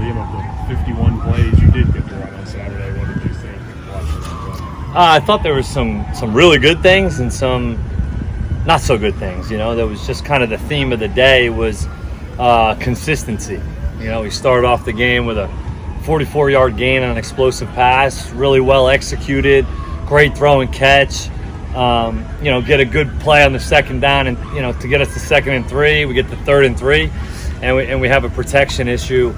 game of the 51 plays you did get to run on Saturday. What did you think watching that? I thought there was some really good things and some not so good things. That was just kind of the theme of the day was consistency. We started off the game with a 44-yard gain on an explosive pass, really well executed, great throw and catch. Get a good play on the second down, and to get us to 2nd and 3, we get to 3rd and 3, and we have a protection issue,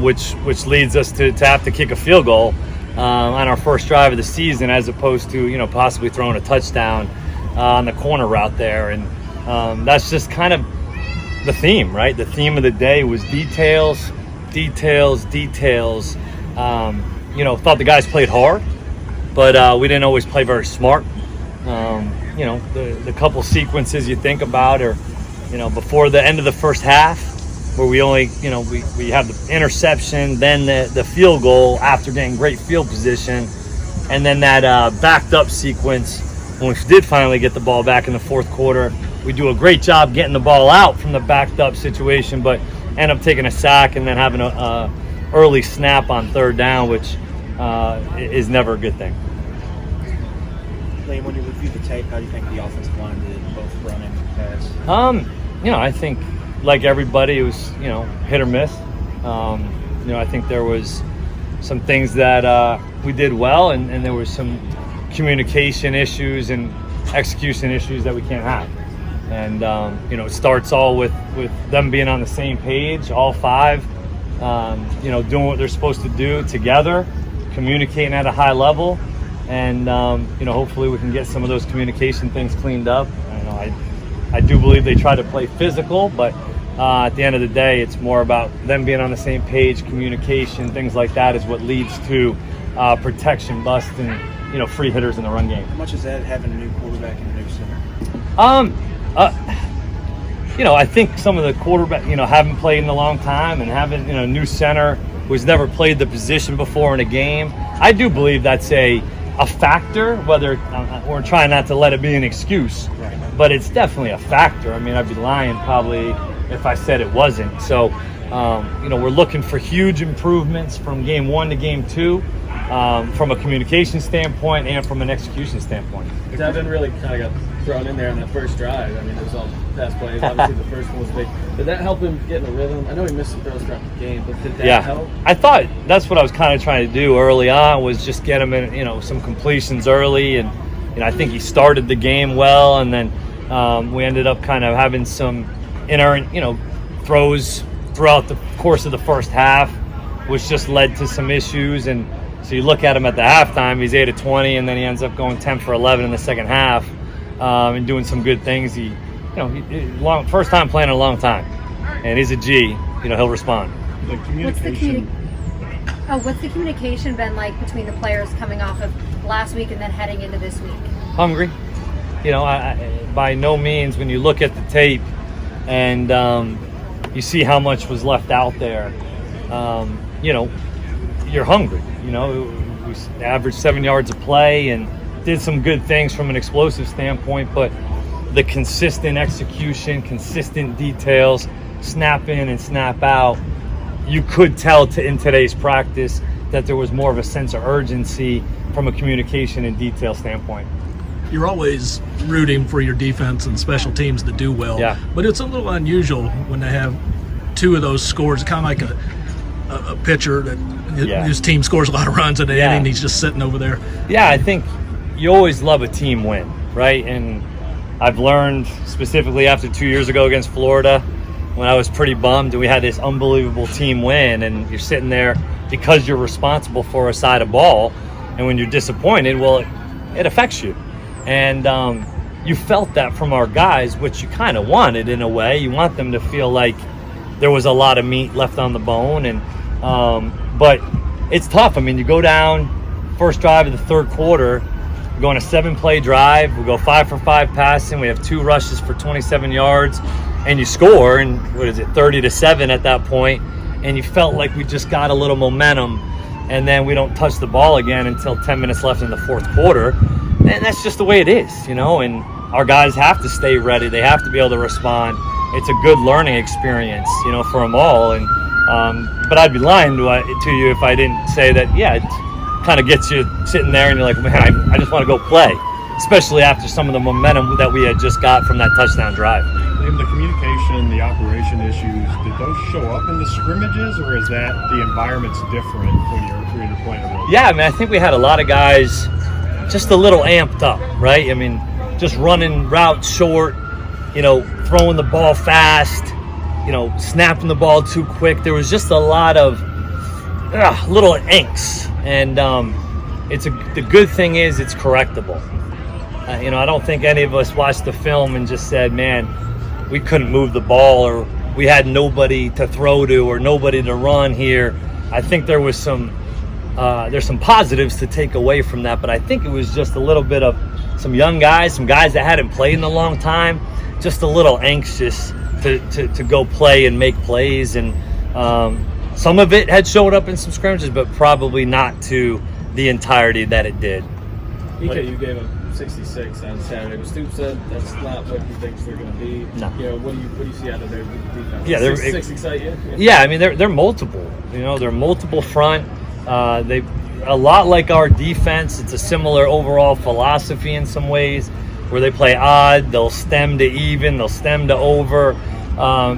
which leads us to have to kick a field goal on our first drive of the season, as opposed to possibly throwing a touchdown on the corner route there, and that's just kind of the theme, right? The theme of the day was details. Thought the guys played hard, but we didn't always play very smart. The couple sequences you think about are, before the end of the first half, where we only, we have the interception, then the field goal after getting great field position, and then that backed up sequence when we did finally get the ball back in the fourth quarter. We do a great job getting the ball out from the backed up situation, but end up taking a sack and then having a early snap on 3rd down, which is never a good thing. Liam, when you review the tape, how do you think the offensive line did, both run and pass? I think like everybody, it was hit or miss. I think there was some things that we did well, and there was some communication issues and execution issues that we can't have. And it starts all with them being on the same page, all 5, doing what they're supposed to do together, communicating at a high level, and hopefully we can get some of those communication things cleaned up. I do believe they try to play physical, but at the end of the day, it's more about them being on the same page, communication, things like that is what leads to protection bust and free hitters in the run game. How much is that having a new quarterback and a new center? I think some of the quarterback, haven't played in a long time, and having, new center who's never played the position before in a game. I do believe that's a factor, whether we're trying not to let it be an excuse, right, but it's definitely a factor. I mean, I'd be lying probably if I said it wasn't. So, we're looking for huge improvements from game 1 to game 2. From a communication standpoint and from an execution standpoint. Devin really kind of got thrown in there on that first drive. I mean, it was all pass plays. Obviously, the first one was big. Did that help him get in a rhythm? I know he missed some throws throughout the game, but did that help? I thought that's what I was kind of trying to do early on, was just get him in, some completions early. And, I think he started the game well, and then we ended up kind of having some inerrant, throws throughout the course of the first half, which just led to some issues. And so you look at him at the halftime, he's 8 of 20, and then he ends up going 10 for 11 in the second half, and doing some good things. He first time playing in a long time, and he's a G. He'll respond. The communication. What's the communication been like between the players coming off of last week and then heading into this week? Hungry. I by no means, when you look at the tape and you see how much was left out there, you're hungry. We averaged 7 yards of play and did some good things from an explosive standpoint, but the consistent execution, consistent details, snap in and snap out, you could tell in today's practice that there was more of a sense of urgency from a communication and detail standpoint. You're always rooting for your defense and special teams to do well, but it's a little unusual when they have 2 of those scores, kind of like a pitcher that his team scores a lot of runs in the inning, he's just sitting over there. Yeah, I think you always love a team win, right? And I've learned specifically after 2 years ago against Florida, when I was pretty bummed and we had this unbelievable team win, and you're sitting there because you're responsible for a side of ball, and when you're disappointed, well, it affects you. And you felt that from our guys, which you kind of wanted in a way. You want them to feel like there was a lot of meat left on the bone, and but it's tough. I mean, you go down first drive of the third quarter, we go on a 7-play drive, we go 5 for 5 passing, we have 2 rushes for 27 yards, and you score, and 30-7 at that point, and you felt like we just got a little momentum, and then we don't touch the ball again until 10 minutes left in the fourth quarter, and that's just the way it is, and our guys have to stay ready, they have to be able to respond. It's a good learning experience, for them all, and But I'd be lying to you if I didn't say that, yeah, it kind of gets you sitting there and you're like, man, I just want to go play, especially after some of the momentum that we had just got from that touchdown drive. Liam, the communication, the operation issues, did those show up in the scrimmages, or is that the environment's different when you're playing a road? Yeah, I mean, I think we had a lot of guys just a little amped up, right? I mean, just running routes short, throwing the ball fast, snapping the ball too quick. There was just a lot of little angst, and the good thing is it's correctable. I don't think any of us watched the film and just said, man, we couldn't move the ball, or we had nobody to throw to, or nobody to run here. I think there's some positives to take away from that, but I think it was just a little bit of some young guys, some guys that hadn't played in a long time, just a little anxious to go play and make plays, and some of it had showed up in some scrimmages, but probably not to the entirety that it did. You gave a 66 on Saturday, but Stoop said that's not what he thinks they're going to be. No. What do you see out of their defense? Yeah, 66 excite you? Yeah, I mean they're multiple. They're multiple front. They a lot like our defense. It's a similar overall philosophy in some ways, where they play odd. They'll stem to even. They'll stem to over.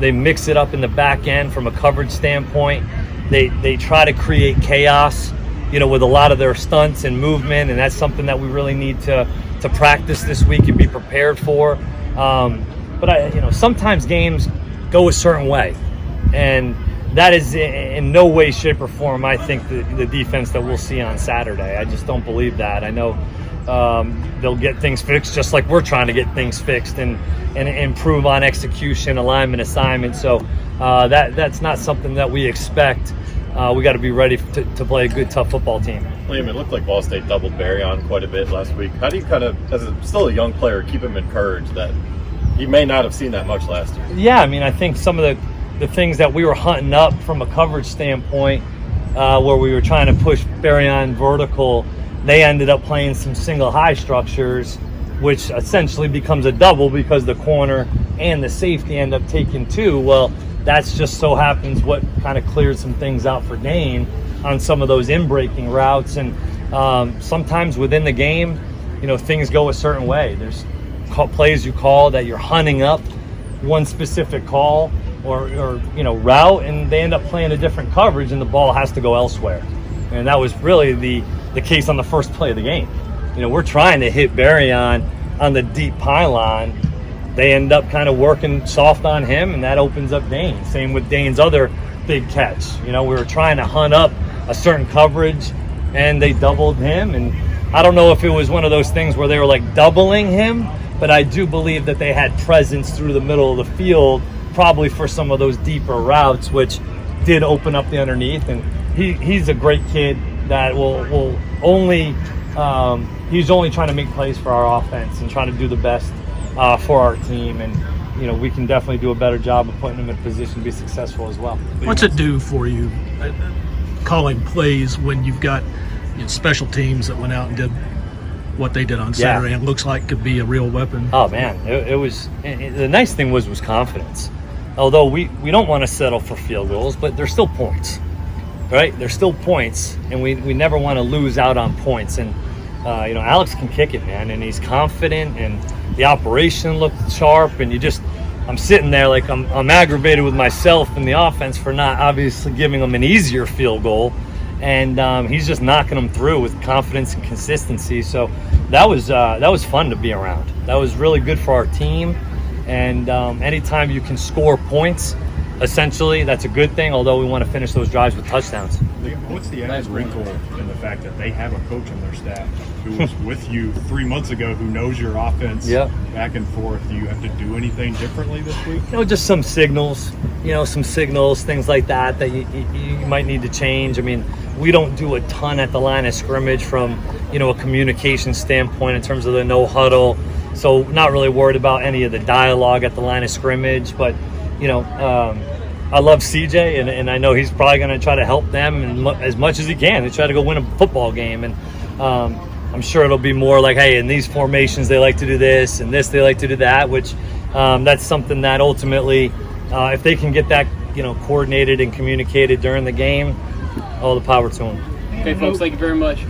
They mix it up in the back end from a coverage standpoint. They try to create chaos, with a lot of their stunts and movement, and that's something that we really need to practice this week and be prepared for. But sometimes games go a certain way, and that is in no way, shape, or form, I think, the defense that we'll see on Saturday. I just don't believe that. I know they'll get things fixed just like we're trying to get things fixed and improve on execution, alignment, assignment. So that's not something that we expect. We got to be ready to play a good, tough football team. Liam, it looked like Ball State doubled Barryon quite a bit last week. How do you kind of, as still a young player, keep him encouraged that he may not have seen that much last year? Yeah, I mean, I think some of the things that we were hunting up from a coverage standpoint, where we were trying to push Barryon vertical, they ended up playing some single high structures, which essentially becomes a double because the corner and the safety end up taking two. Well, that's just so happens what kind of cleared some things out for Dane on some of those in-breaking routes. And sometimes within the game, things go a certain way. There's plays you call that you're hunting up one specific call or route, and they end up playing a different coverage, and the ball has to go elsewhere. And that was really the case on the first play of the game. We're trying to hit Barryon on the deep pylon. They end up kind of working soft on him, and that opens up Dane. Same with Dane's other big catch. We were trying to hunt up a certain coverage, and they doubled him. And I don't know if it was one of those things where they were like doubling him, but I do believe that they had presence through the middle of the field, probably for some of those deeper routes, which did open up the underneath. And he's a great kid that will only he's only trying to make plays for our offense and trying to do the best for our team, and we can definitely do a better job of putting them in a position to be successful as well. What's it do for you calling plays when you've got special teams that went out and did what they did on Saturday and looks like could be a real weapon? Oh man, it was the nice thing was confidence. Although we don't want to settle for field goals, but they're still points, right? They're still points, and we never want to lose out on points. And Alex can kick it, man, and he's confident, and the operation looked sharp, and I'm sitting there like I'm aggravated with myself and the offense for not obviously giving them an easier field goal, and he's just knocking them through with confidence and consistency. So that was fun to be around. That was really good for our team, and anytime you can score points, essentially that's a good thing, although we want to finish those drives with touchdowns. What's the added wrinkle in the fact that they have a coach on their staff who was with you 3 months ago, who knows your offense back and forth? Do you have to do anything differently this week? Just some signals, things like that you might need to change. I mean, we don't do a ton at the line of scrimmage from, a communication standpoint in terms of the no huddle. So not really worried about any of the dialogue at the line of scrimmage, but, I love CJ, and I know he's probably going to try to help them as much as he can to try to go win a football game. And I'm sure it'll be more like, hey, in these formations they like to do this, and this they like to do that, which that's something that ultimately if they can get that, coordinated and communicated during the game, all the power to them. Okay, folks, thank you very much.